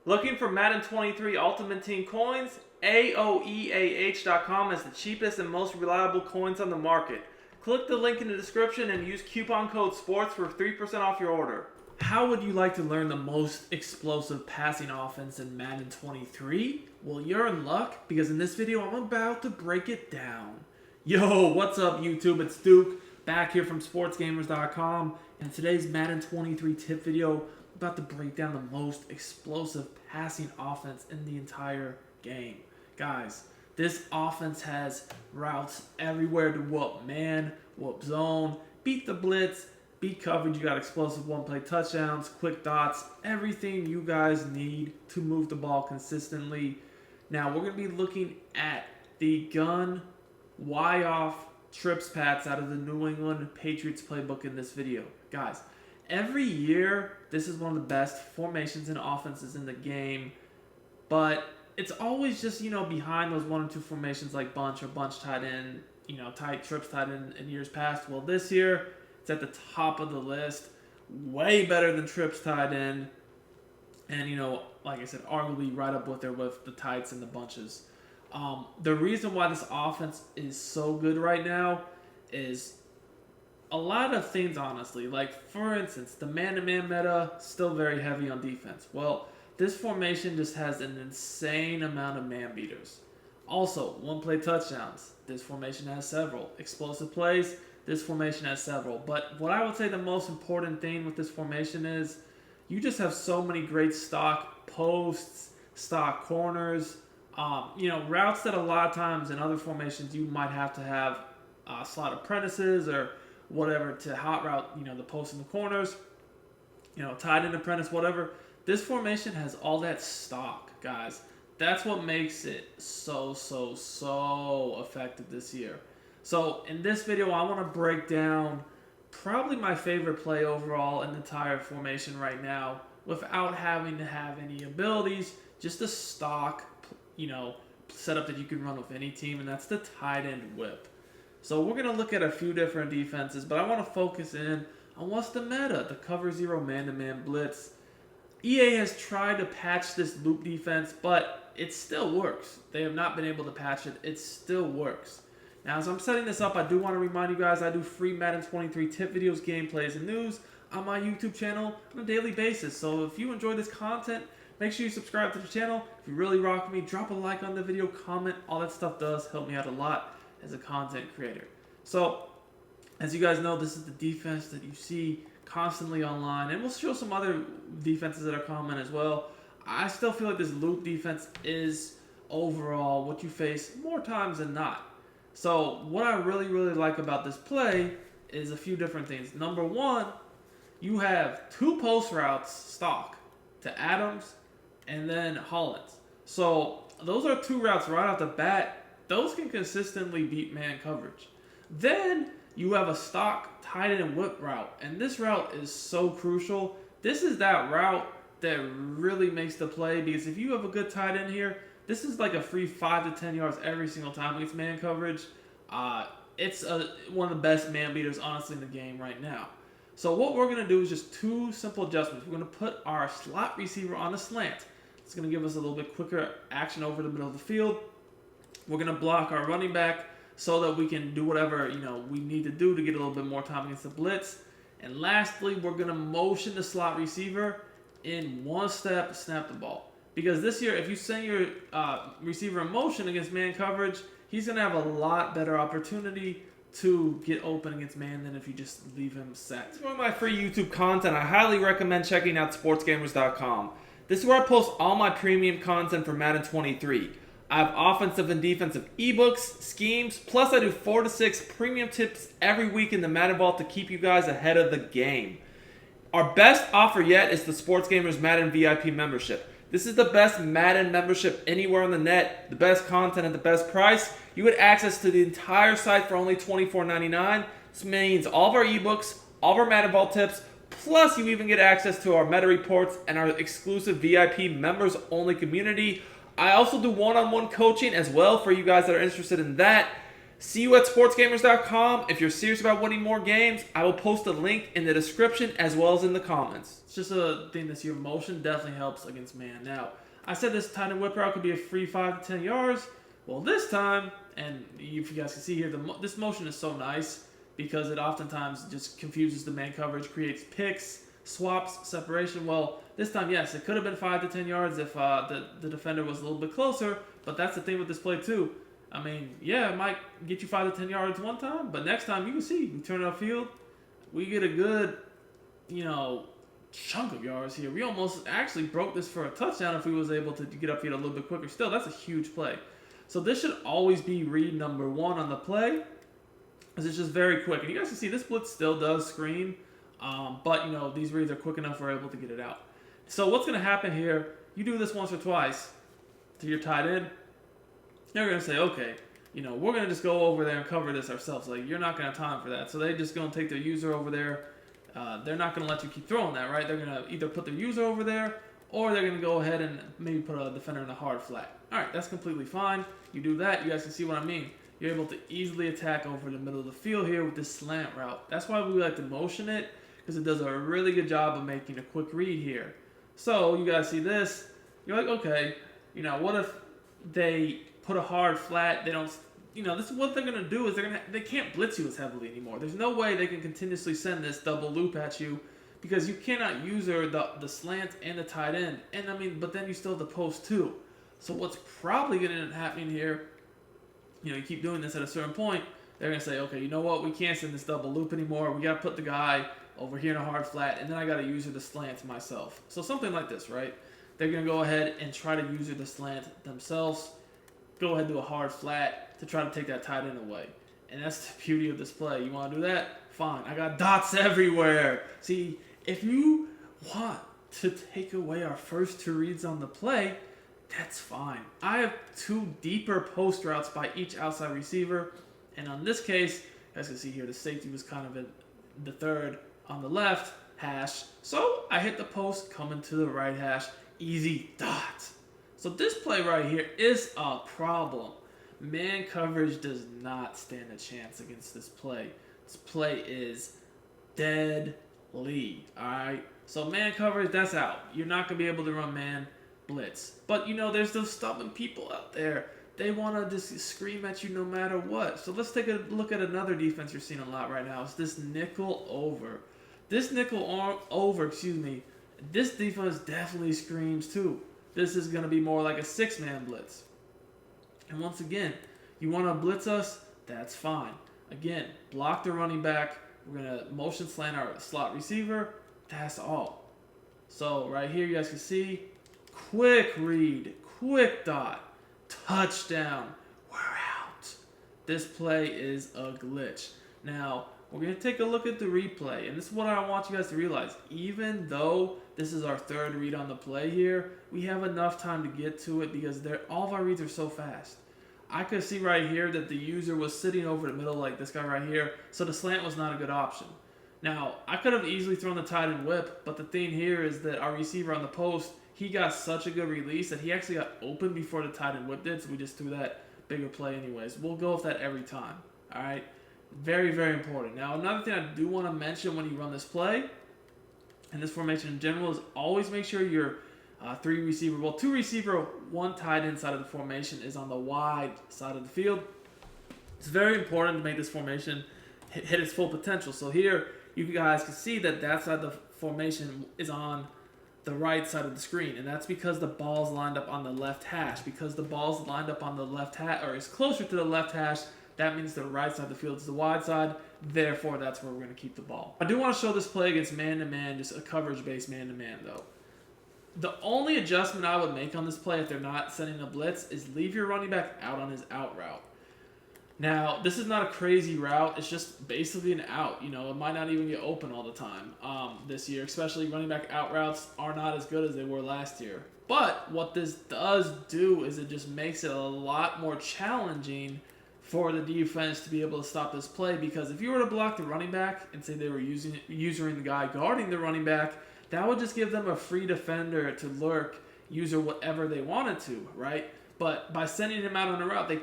Looking for Madden 23 Ultimate Team coins? AOEAH.com is the cheapest and most reliable coins on the market. Click the link in the description and use coupon code SPORTS for 3% off your order. How would you like to learn the most explosive passing offense in Madden 23? Well, you're in luck because in this video I'm about to break it down. Yo, what's up YouTube? It's Duke, back here from Sportsgamerz.com, and today's Madden 23 tip video, I'm about to break down the most explosive passing offense in the entire game. Guys, this offense has routes everywhere to whoop man, whoop zone, beat the blitz, beat coverage. You got explosive one-play touchdowns, quick dots, everything you guys need to move the ball consistently. Now, we're going to be looking at the gun Y-off trips paths out of the New England Patriots playbook in this video. Guys, every year, this is one of the best formations and offenses in the game, but it's always just, behind those one or two formations like bunch or bunch tight end, tight trips tight end in years past. Well, this year, it's at the top of the list, way better than trips tight end, and, like I said, arguably right up with there with the tights and the bunches. The reason why this offense is so good right now is a lot of things, honestly. Like, for instance, the man-to-man meta, still very heavy on defense. Well, this formation just has an insane amount of man beaters. Also, one-play touchdowns. This formation has several. Explosive plays. This formation has several. But what I would say the most important thing with this formation is you just have so many great stock posts, stock corners, routes that a lot of times in other formations you might have to have slot apprentices or whatever to hot route, the posts in the corners, tight end apprentice, whatever. This formation has all that stock, guys. That's what makes it so effective this year. So in this video, I want to break down probably my favorite play overall in the entire formation right now without having to have any abilities, just a stock, setup that you can run with any team, and that's the tight end whip. So we're going to look at a few different defenses, but I want to focus in on what's the meta, the cover zero man-to-man blitz. EA has tried to patch this loop defense, but it still works. They have not been able to patch it. It still works. Now, as I'm setting this up, I do want to remind you guys I do free Madden 23 tip videos, gameplays, and news on my YouTube channel on a daily basis. So if you enjoy this content, make sure you subscribe to the channel. If you really rock with me, drop a like on the video, comment. All that stuff does help me out a lot as a content creator. So, as you guys know, this is the defense that you see constantly online, and we'll show some other defenses that are common as well. I still feel like this loop defense is overall what you face more times than not. So what I really like about this play is a few different things. Number one, you have two post routes stock to Adams and then Hollins. So those are two routes right off the bat. Those can consistently beat man coverage. Then you have a stock tight end whip route, and this route is so crucial. This is that route that really makes the play, because if you have a good tight end here, this is like a free 5 to 10 yards every single time against man coverage. It's one of the best man beaters, honestly, in the game right now. So what we're going to do is just two simple adjustments. We're going to put our slot receiver on a slant. It's going to give us a little bit quicker action over the middle of the field. We're going to block our running back so that we can do whatever we need to do to get a little bit more time against the blitz. And lastly, we're going to motion the slot receiver in one step, snap the ball. Because this year, if you send your receiver in motion against man coverage, he's going to have a lot better opportunity to get open against man than if you just leave him set. For my free YouTube content, I highly recommend checking out Sportsgamerz.com. This is where I post all my premium content for Madden 23. I have offensive and defensive eBooks, schemes, plus I do 4 to 6 premium tips every week in the Madden Vault to keep you guys ahead of the game. Our best offer yet is the Sportsgamerz Madden VIP membership. This is the best Madden membership anywhere on the net, the best content at the best price. You get access to the entire site for only $24.99. This means all of our ebooks, all of our Madden Vault tips, plus you even get access to our meta reports and our exclusive VIP members only community. I also do one-on-one coaching as well for you guys that are interested in that. See you at sportsgamers.com. If you're serious about winning more games, I will post a link in the description as well as in the comments. It's just a thing this year. Motion definitely helps against man. Now, I said this tight end whip route could be a free 5 to 10 yards. Well, this time, and if you guys can see here, this motion is so nice because it oftentimes just confuses the man coverage, creates picks, swaps, separation. Well, this time, yes, it could have been 5 to 10 yards if the defender was a little bit closer, but that's the thing with this play too. I mean, yeah, it might get you 5 to 10 yards one time, but next time you can see, we turn it upfield, we get a good, chunk of yards here. We almost actually broke this for a touchdown if we was able to get upfield a little bit quicker. Still, that's a huge play. So this should always be read number 1 on the play, because it's just very quick. And you guys can see this blitz still does screen, but these reads are quick enough we're able to get it out. So what's going to happen here? You do this once or twice to your tight end. They're going to say, okay, we're going to just go over there and cover this ourselves. Like, you're not going to have time for that. So they're just going to take their user over there. They're not going to let you keep throwing that, right? They're going to either put their user over there, or they're going to go ahead and maybe put a defender in a hard flat. All right, that's completely fine. You do that, you guys can see what I mean. You're able to easily attack over the middle of the field here with this slant route. That's why we like to motion it, because it does a really good job of making a quick read here. So you guys see this. You're like, okay, what if they put a hard flat? They don't, this is what they're going to do is they can't blitz you as heavily anymore. There's no way they can continuously send this double loop at you, because you cannot use the slant and the tight end. And but then you still have the post too. So what's probably going to end up happening here, you keep doing this at a certain point, they're going to say, okay, you know what? We can't send this double loop anymore. We got to put the guy over here in a hard flat, and then I got to use the slant myself. So something like this, right? They're going to go ahead and try to use the slant themselves. Go ahead and do a hard flat to try to take that tight end away. And that's the beauty of this play. You want to do that? Fine. I got dots everywhere. See, if you want to take away our first 2 reads on the play, that's fine. I have 2 deeper post routes by each outside receiver. And on this case, you guys can see here, the safety was kind of in the third on the left hash. So I hit the post, coming to the right hash. Easy dot. So this play right here is a problem. Man coverage does not stand a chance against this play. This play is deadly. Alright? So man coverage, that's out. You're not going to be able to run man blitz. But there's those stubborn people out there. They want to just scream at you no matter what. So let's take a look at another defense you're seeing a lot right now. It's this nickel over. This defense definitely screams too. This is going to be more like a 6-man blitz. And once again, you want to blitz us? That's fine. Again, block the running back. We're going to motion slant our slot receiver. That's all. So right here, you guys can see, quick read, quick dot, touchdown. We're out. This play is a glitch. Now, we're going to take a look at the replay. And this is what I want you guys to realize. Even though this is our 3rd read on the play here, we have enough time to get to it because all of our reads are so fast. I could see right here that the user was sitting over the middle like this guy right here, so the slant was not a good option. Now, I could have easily thrown the tight end whip, but the thing here is that our receiver on the post, he got such a good release that he actually got open before the tight end whip did, so we just threw that bigger play anyways. We'll go with that every time, all right? Very, very important. Now, another thing I do want to mention when you run this play, and this formation in general, is always make sure your 2 receiver, 1 tight end side of the formation is on the wide side of the field. It's very important to make this formation hit its full potential. So here, you guys can see that side of the formation is on the right side of the screen, and that's because the ball's lined up on the left hash. Because the ball's lined up on the left hash, or is closer to the left hash, that means the right side of the field is the wide side. Therefore, that's where we're going to keep the ball. I do want to show this play against man-to-man, just a coverage-based man-to-man, though. The only adjustment I would make on this play if they're not sending a blitz is leave your running back out on his out route. Now, this is not a crazy route. It's just basically an out. It might not even get open all the time this year, especially running back out routes are not as good as they were last year. But what this does do is it just makes it a lot more challenging for the defense to be able to stop this play, because if you were to block the running back and say they were using the guy guarding the running back, that would just give them a free defender to lurk, user whatever they wanted to, right? But by sending him out on a route, they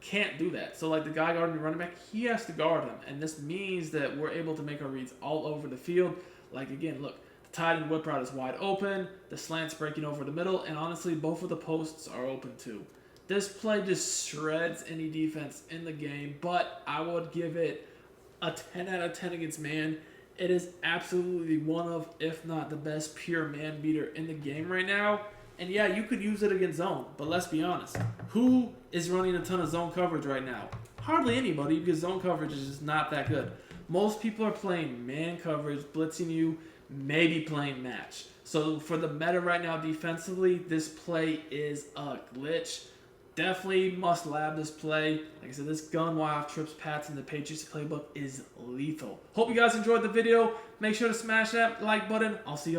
can't do that. So like the guy guarding the running back, he has to guard him. And this means that we're able to make our reads all over the field. Like again, look, the tight end whip route is wide open. The slant's breaking over the middle. And honestly, both of the posts are open too. This play just shreds any defense in the game. But I would give it a 10 out of 10 against man. It is absolutely one of, if not the best pure man beater in the game right now. And yeah, you could use it against zone, but let's be honest. Who is running a ton of zone coverage right now? Hardly anybody, because zone coverage is just not that good. Most people are playing man coverage, blitzing you, maybe playing match. So for the meta right now defensively, this play is a glitch. Definitely must lab this play. Like I said, this gun wild trips Pats in the Patriots playbook is lethal. Hope you guys enjoyed the video. Make sure to smash that like button. I'll see you.